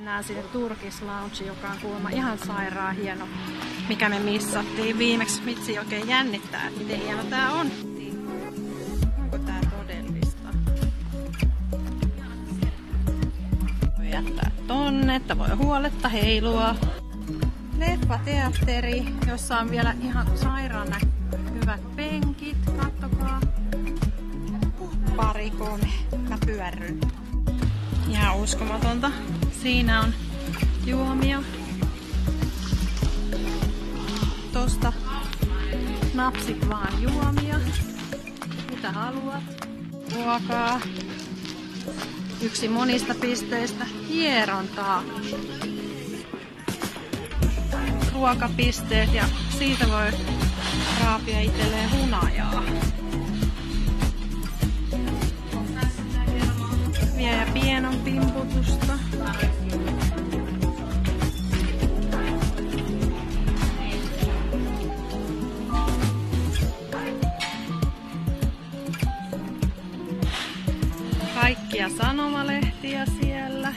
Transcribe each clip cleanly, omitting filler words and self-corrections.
Mennään sinne Turkish Lounge, joka on kuulemma ihan sairaan hieno, mikä me missattiin viimeksi. Vitsi oikein jännittää, että miten hieno tää on. Onko tää todellista? Voi jättää tonne, että voi huoletta heilua. Leffateatteri, jossa on vielä ihan sairaan hyvät penkit. Kattokaa. Pari, kolme. Mä pyörryn. Ihan uskomatonta. Siinä on juomia. Tosta napsit vaan juomia. Mitä haluat? Ruokaa. Yksi monista pisteistä. Hierontaa. Ruokapisteet ja siitä voi raapia itselleen hunajaa. Vie ja pienon pimputusta. Kaikkia sanomalehtiä siellä.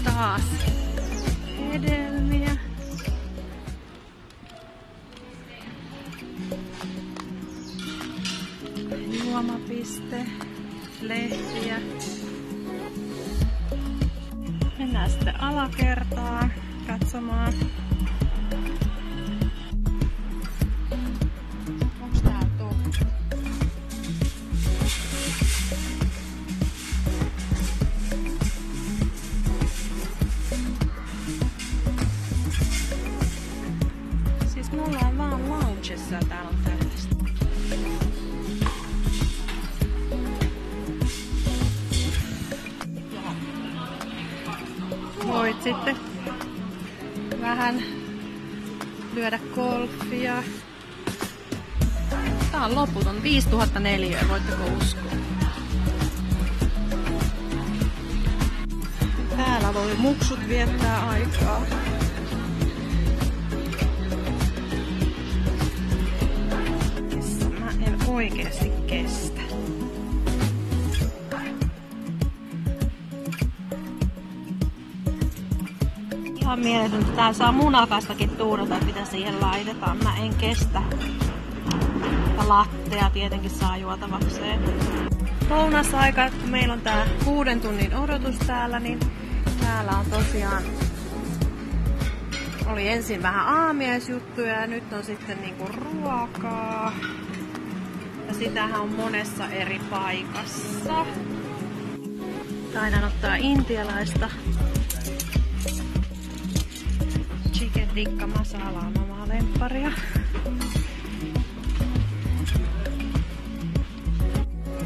Taas hedelmiä. Juomapiste, lehtiä. Mennään sitten alakertaan katsomaan. Onks tää totta? Siis me ollaan vaan loungessa ja täällä on tällaista. Voit sitten vähän lyödä golfia. Tää on loputon. 5000 neliöä, voitteko uskoa? Täällä voi muksut viettää aikaa. Mä en oikeesti kestä. Ihan mieletöntä. Tää saa munakastakin tuurata, että mitä siihen laitetaan. Mä en kestä. Ja lattea tietenkin saa juotavakseen. Lounasaika, kun meillä on tää 6 tunnin odotus täällä, niin täällä on tosiaan... Oli ensin vähän aamiaisjuttuja ja nyt on sitten niinku ruokaa. Ja sitähän on monessa eri paikassa. Taidan ottaa intialaista. Chicken tikka masala on omaa lempparia.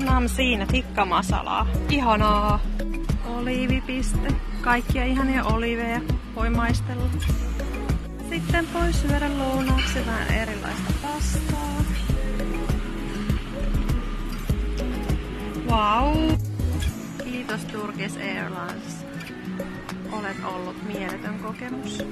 Nam siinä tikka masalaa. Ihanaa. Oliivipiste. Kaikkia ihania oliiveja voi maistella. Sitten voi syödä lounaaksi vähän erilaista pastaa. Wow! Kiitos Turkish Airlines. Olet ollut mieletön kokemus.